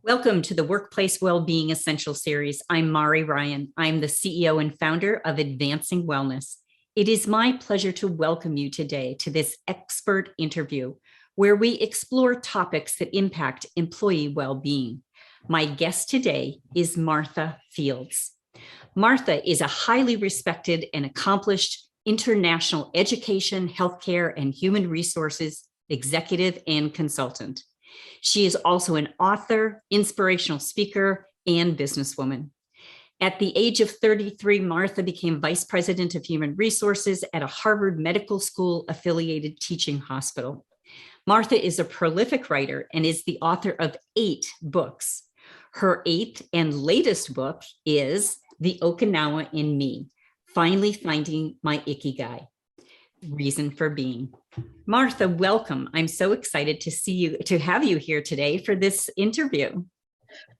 Welcome to the Workplace Wellbeing Essential Series. I'm Mari Ryan. I'm the CEO and founder of Advancing Wellness. It is my pleasure to welcome you today to this expert interview where we explore topics that impact employee well-being. My guest today is Martha Fields. Martha is a highly respected and accomplished international education, healthcare, and human resources executive and consultant. She is also an author, inspirational speaker, and businesswoman. At the age of 33, Martha became Vice President of Human Resources at a Harvard Medical School affiliated teaching hospital. Martha is a prolific writer and is the author of 8 books. Her 8th and latest book is The Okinawa in Me, Finally Finding My Ikigai, Reason for Being. Martha, welcome. I'm so excited to have you here today for this interview.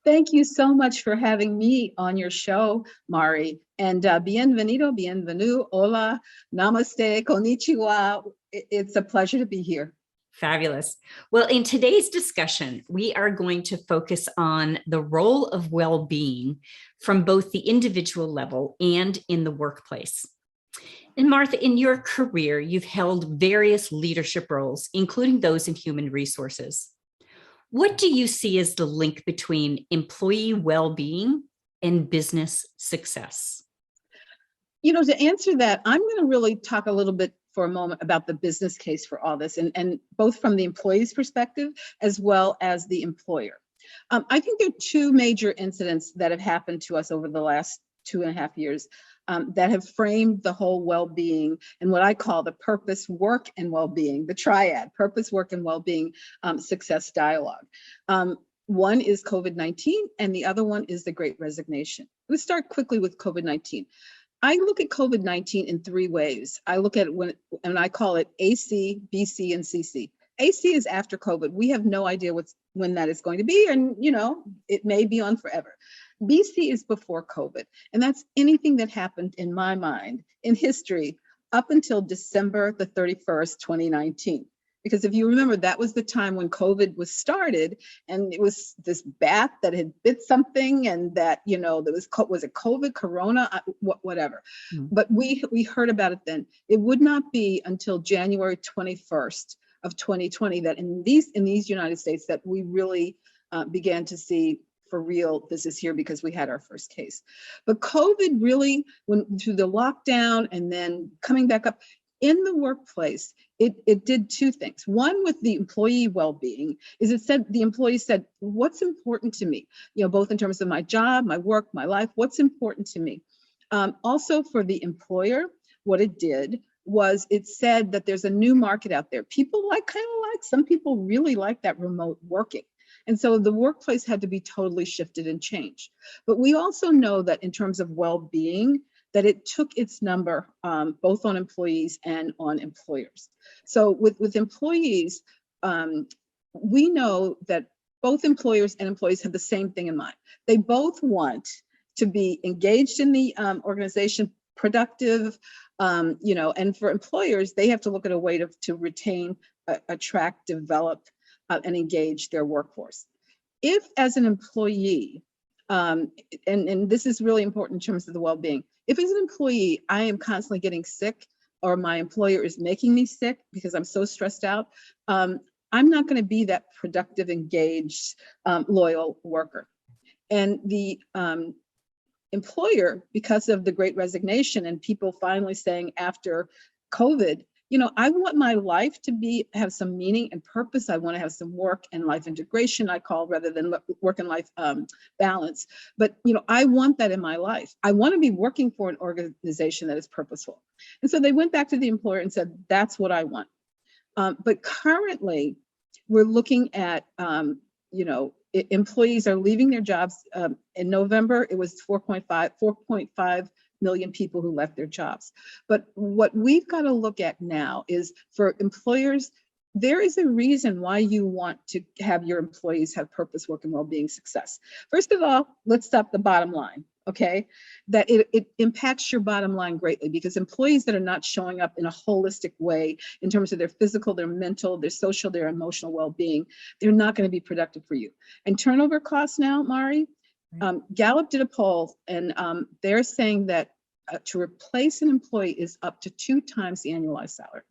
Thank you so much for having me on your show, Mari. And bienvenido, bienvenue, hola, namaste, konnichiwa. It's a pleasure to be here. Fabulous. Well, in today's discussion, we are going to focus on the role of well-being from both the individual level and in the workplace. And Martha, in your career, you've held various leadership roles, including those in human resources. What do you see as the link between employee well-being and business success? You know, to answer that, I'm going to really talk a little bit for a moment about the business case for all this, and both from the employee's perspective as well as the employer. I think there are 2 major incidents that have happened to us over the last 2.5 years that have framed the whole well-being and what I call the purpose, work, and well-being, the triad, purpose, work, and well-being success dialogue. One is COVID-19, and the other one is the Great Resignation. Let's start quickly with COVID-19. I look at COVID-19 in 3 ways. I look at it and I call it AC, BC, and CC. AC is after COVID. We have no idea when that is going to be, and it may be on forever. BC is before COVID, and that's anything that happened in my mind in history up until December the 31st, 2019. Because if you remember, that was the time when COVID was started, and it was this bat that had bit something, and that there was it COVID, Corona, whatever. Mm-hmm. But we heard about it then. It would not be until January 21st of 2020 that in these United States that we really began to see for real this is here, because we had our first case. But COVID really went through the lockdown and then coming back up in the workplace. It did 2 things. One, with the employee well-being, is the employee said, what's important to me? Both in terms of my job, my work, my life, what's important to me? Also for the employer, what it did was it said that there's a new market out there. People some people really like that remote working. And so the workplace had to be totally shifted and changed. But we also know that in terms of well-being, that it took its number both on employees and on employers. So with employees, we know that both employers and employees have the same thing in mind. They both want to be engaged in the organization, productive, and for employers, they have to look at a way to retain, attract, develop, and engage their workforce. If as an employee, and this is really important in terms of the well-being, if as an employee, I am constantly getting sick, or my employer is making me sick because I'm so stressed out, I'm not going to be that productive, engaged, loyal worker. And the employer, because of the Great Resignation and people finally saying after COVID, I want my life to have some meaning and purpose. I want to have some work and life integration, I call, rather than work and life balance. But, I want that in my life. I want to be working for an organization that is purposeful. And so they went back to the employer and said, that's what I want. But currently, we're looking at, employees are leaving their jobs. In November, it was 4.5 million people who left their jobs. But what we've got to look at now is for employers, there is a reason why you want to have your employees have purpose, work, and well-being success. First of all, let's stop the bottom line, okay? That it impacts your bottom line greatly, because employees that are not showing up in a holistic way in terms of their physical, their mental, their social, their emotional well-being, they're not going to be productive for you. And turnover costs now, Mari, Gallup did a poll, and they're saying that to replace an employee is up to 2 times the annualized salary.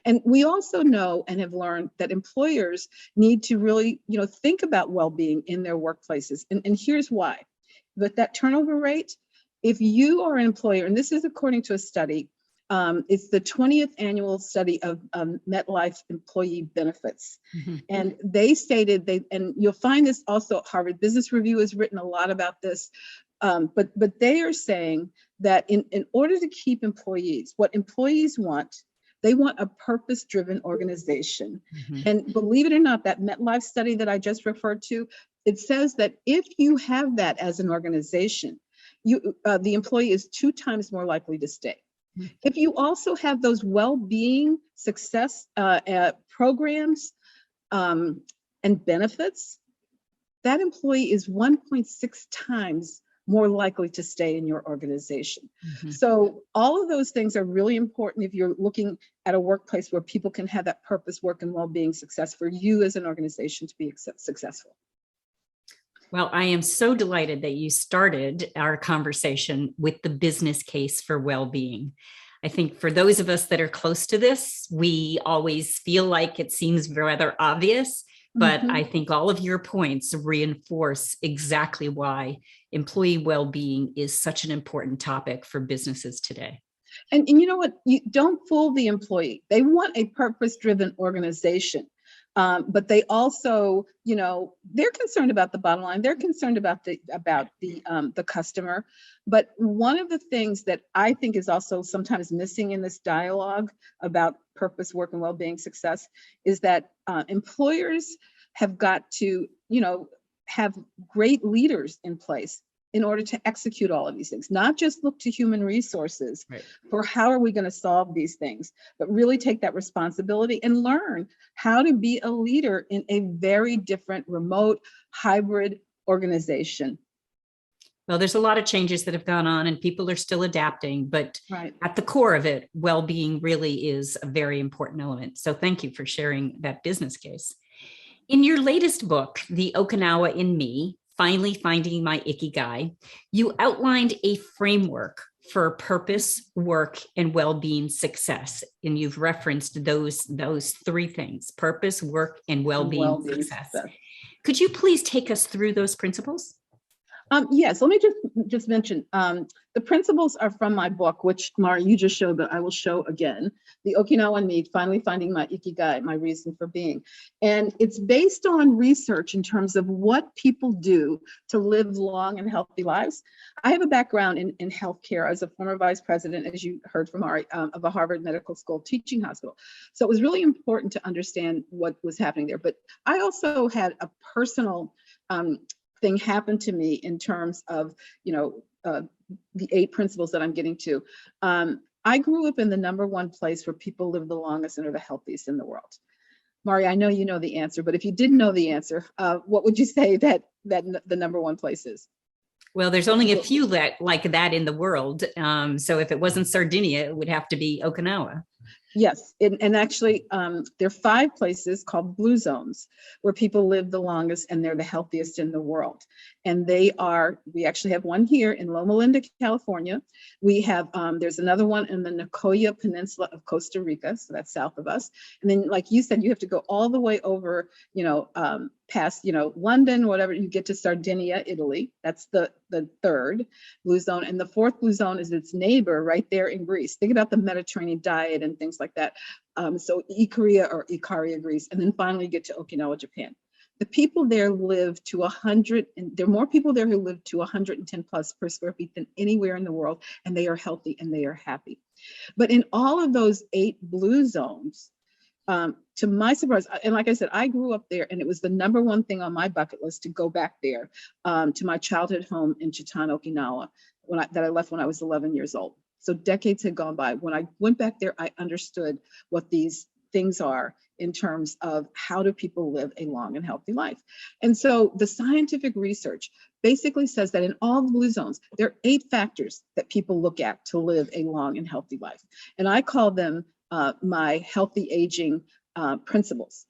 And we also know and have learned that employers need to really, think about well-being in their workplaces. And here's why. But that turnover rate, if you are an employer, and this is according to a study, it's the 20th annual study of MetLife employee benefits. And they stated, and you'll find this also, Harvard Business Review has written a lot about this, but they are saying that in order to keep employees, what employees want, they want a purpose-driven organization. And believe it or not, that MetLife study that I just referred to, it says that if you have that as an organization, the employee is 2 times more likely to stay. If you also have those well-being success programs and benefits, that employee is 1.6 times more likely to stay in your organization. So all of those things are really important if you're looking at a workplace where people can have that purpose, work, and well-being success for you as an organization to be successful. Well, I am so delighted that you started our conversation with the business case for well-being. I think for those of us that are close to this, we always feel like it seems rather obvious, but I think all of your points reinforce exactly why employee well-being is such an important topic for businesses today. And you know what? You don't fool the employee. They want a purpose-driven organization. But they also, they're concerned about the bottom line. They're concerned about the customer. But one of the things that I think is also sometimes missing in this dialogue about purpose, work, and well-being success is that employers have got to, have great leaders in place in order to execute all of these things, not just look to human resources for how are we going to solve these things, but really take that responsibility and learn how to be a leader in a very different remote hybrid organization. Well, there's a lot of changes that have gone on and people are still adapting, but at the core of it, well-being really is a very important element. So thank you for sharing that business case. In your latest book, The Okinawa in Me, Finally Finding My Ikigai, you outlined a framework for purpose, work, and well-being success. And you've referenced those 3 things: purpose, work, and well-being success. Could you please take us through those principles? Yes, let me just mention, the principles are from my book, which Mari, you just showed, but I will show again. The Okinawa in Me, Finally Finding My Ikigai, My Reason for Being. And it's based on research in terms of what people do to live long and healthy lives. I have a background in healthcare as a former vice president, as you heard from Mari, of a Harvard Medical School teaching hospital. So it was really important to understand what was happening there. But I also had a personal thing happened to me in terms of, the 8 principles that I'm getting to. I grew up in the #1 place where people live the longest and are the healthiest in the world. Mari, I know you know the answer, but if you didn't know the answer, what would you say that the #1 place is? Well, there's only a few like that in the world. So if it wasn't Sardinia, it would have to be Okinawa. Yes, and actually, there are 5 places called blue zones where people live the longest and they're the healthiest in the world. And we actually have one here in Loma Linda, California. We have, there's another one in the Nicoya Peninsula of Costa Rica, so that's south of us. And then, like you said, you have to go all the way over, past, London, whatever, you get to Sardinia, Italy. That's the 3rd blue zone. And the 4th blue zone is its neighbor right there in Greece. Think about the Mediterranean diet and things like that. So Ikaria or Ikaria, Greece. And then finally you get to Okinawa, Japan. The people there live to 100, and there are more people there who live to 110 plus per square feet than anywhere in the world. And they are healthy and they are happy. But in all of those 8 blue zones, to my surprise, and like I said, I grew up there and it was the #1 thing on my bucket list to go back there to my childhood home in Chitan, Okinawa, that I left when I was 11 years old. So decades had gone by. When I went back there, I understood what these things are in terms of how do people live a long and healthy life. And so the scientific research basically says that in all the blue zones, there are 8 factors that people look at to live a long and healthy life. And I call them my healthy aging principles.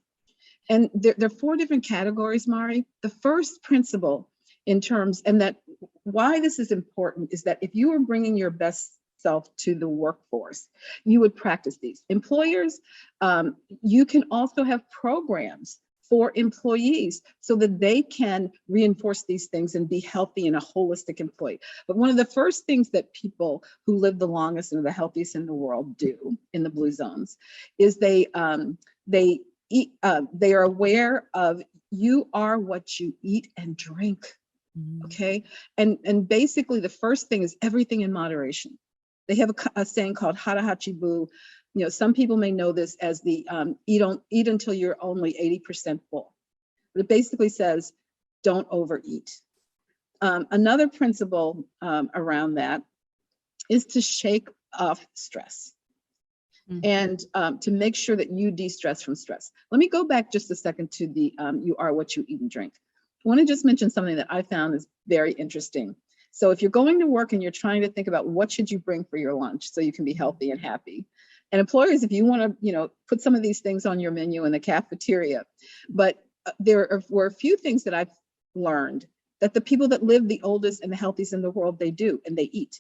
And there are 4 different categories, Mari. The first principle in terms, and that why this is important is that if you are bringing your best self to the workforce, you would practice these. Employers, you can also have programs for employees so that they can reinforce these things and be healthy and a holistic employee. But one of the first things that people who live the longest and are the healthiest in the world do in the blue zones is they are aware of you are what you eat and drink. Okay. And basically the first thing is everything in moderation. They have a saying called hara hachibu. You know, some people may know this as the eat until you're only 80% full. But it basically says don't overeat. Another principle around that is to shake off stress. And to make sure that you de-stress from stress. Let me go back just a second to the you are what you eat and drink. I want to just mention something that I found is very interesting. So if you're going to work and you're trying to think about what should you bring for your lunch so you can be healthy and happy. And employers, if you want to, put some of these things on your menu in the cafeteria, but were a few things that I've learned that the people that live the oldest and the healthiest in the world, they do, and they eat.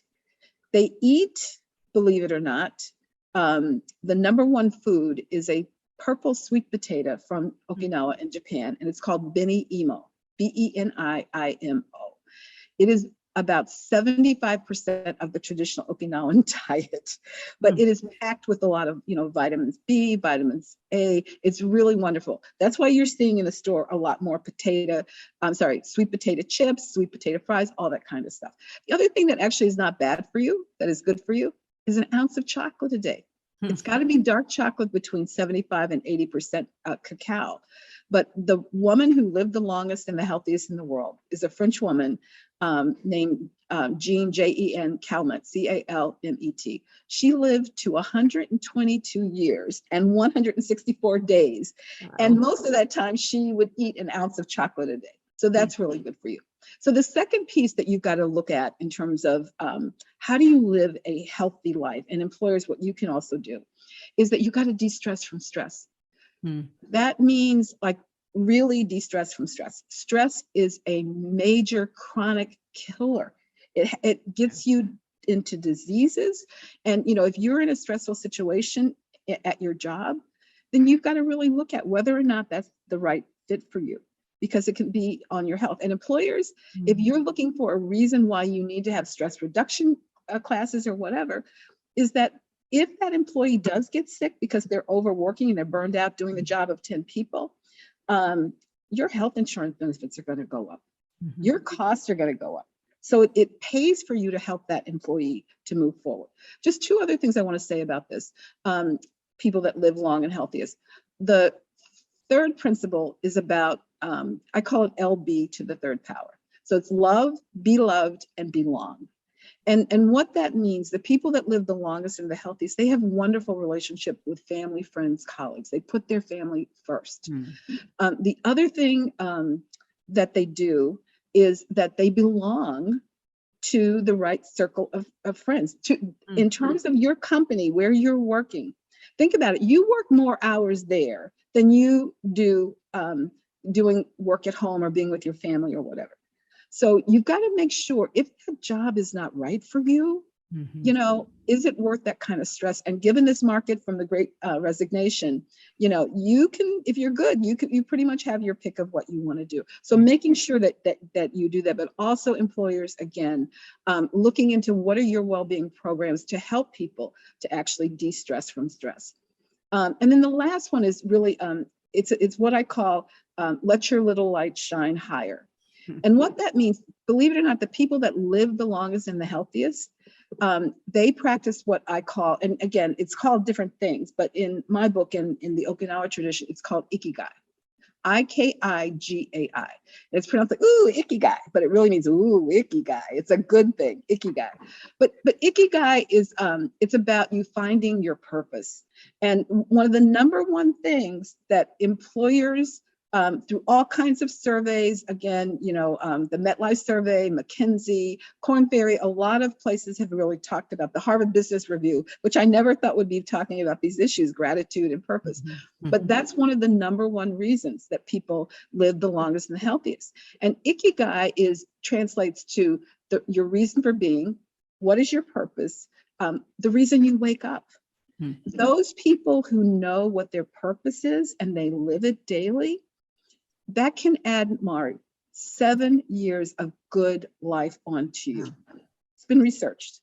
They eat, believe it or not, the number 1 food is a purple sweet potato from Okinawa in Japan, and it's called beni-imo, B-E-N-I-I-M-O. It is about 75% of the traditional Okinawan diet, but it is packed with a lot of, vitamins B, vitamins A. It's really wonderful. That's why you're seeing in the store a lot more sweet potato chips, sweet potato fries, all that kind of stuff. The other thing that actually is not bad for you, that is good for you, is an ounce of chocolate a day. It's got to be dark chocolate between 75 and 80% cacao. But the woman who lived the longest and the healthiest in the world is a French woman named Jean, Jen Calment, C-A-L-M-E-T. She lived to 122 years and 164 days. Wow. And most of that time she would eat an ounce of chocolate a day. So that's really good for you. So the second piece that you've got to look at in terms of how do you live a healthy life, and employers, what you can also do is that you got to de-stress from stress. That means like really de-stress from stress. Stress is a major chronic killer. It gets you into diseases. And, if you're in a stressful situation at your job, then you've got to really look at whether or not that's the right fit for you, because it can be on your health. And employers, if you're looking for a reason why you need to have stress reduction classes or whatever, is that if that employee does get sick because they're overworking and they're burned out doing the job of 10 people, your health insurance benefits are going to go up. Your costs are going to go up. So it pays for you to help that employee to move forward. Just 2 other things I want to say about this. People that live long and healthiest. The third principle is about, I call it LB to the 3rd power. So it's love, be loved, and belong. And what that means, the people that live the longest and the healthiest, they have wonderful relationship with family, friends, colleagues. They put their family first. The other thing that they do is that they belong to the right circle of friends. In terms of your company, where you're working, think about it. You work more hours there than you do doing work at home or being with your family or whatever. So you've got to make sure if the job is not right for you, is it worth that kind of stress? And given this market from the Great Resignation, you can, if you're good, you pretty much have your pick of what you want to do. So making sure that you do that, but also employers, again, looking into what are your well-being programs to help people to actually de-stress from stress. And then the last one is really, it's what I call let your little light shine higher. And what that means, believe it or not, the people that live the longest and the healthiest, they practice what I call, and again, it's called different things, but in my book and in the Okinawa tradition, it's called Ikigai. Ikigai. It's pronounced like, ooh, Ikigai, but it really means, ooh, Ikigai. It's a good thing, Ikigai. But Ikigai is, it's about you finding your purpose. And one of the number one things that employers, through all kinds of surveys, again, the MetLife survey, McKinsey, Korn Ferry, a lot of places have really talked about the Harvard Business Review, which I never thought would be talking about these issues, gratitude and purpose. Mm-hmm. But that's one of the number one reasons that people live the longest and the healthiest. And Ikigai translates to your reason for being, what is your purpose, the reason you wake up. Mm-hmm. Those people who know what their purpose is and they live it daily, that can add, Mari, 7 years of good life onto you. It's been researched.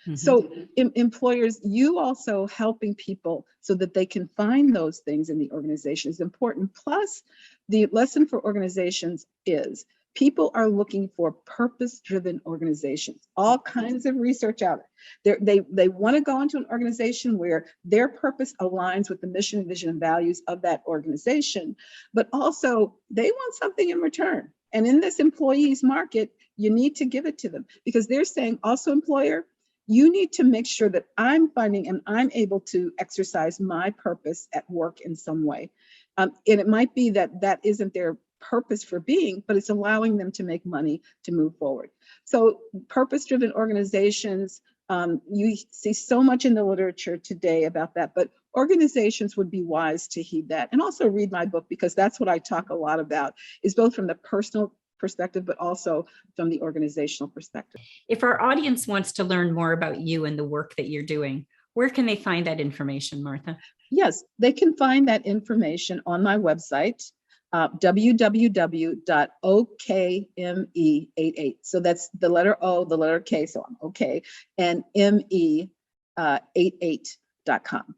Mm-hmm. So employers, you also helping people so that they can find those things in the organization is important. Plus, the lesson for organizations is people are looking for purpose-driven organizations. All kinds of research out there. They want to go into an organization where their purpose aligns with the mission, vision, and values of that organization, but also they want something in return. And in this employees market, you need to give it to them because they're saying, also employer, you need to make sure that I'm finding and I'm able to exercise my purpose at work in some way. And it might be that isn't their purpose for being, but it's allowing them to make money to move forward. So purpose-driven organizations, you see so much in the literature today about that, but organizations would be wise to heed that. And also read my book, because that's what I talk a lot about, is both from the personal perspective, but also from the organizational perspective. If our audience wants to learn more about you and the work that you're doing, where can they find that information, Martha? Yes, they can find that information on my website, www.okme88. So that's the letter O, the letter K, so I'm okay, and me88.com.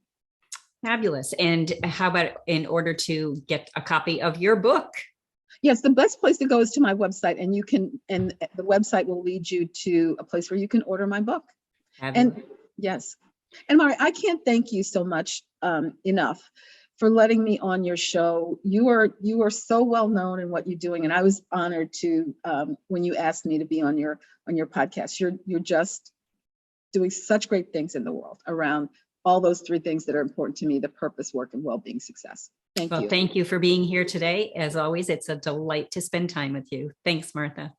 Fabulous. And how about in order to get a copy of your book? Yes, the best place to go is to my website, and the website will lead you to a place where you can order my book. Fabulous. And yes, and Mari, I can't thank you so much enough for letting me on your show. You are so well known in what you're doing, and I was honored to when you asked me to be on your podcast. You're just doing such great things in the world around all those three things that are important to me: the purpose, work, and well-being success. Thank you. Thank you for being here today. As always, it's a delight to spend time with you. Thanks, Martha.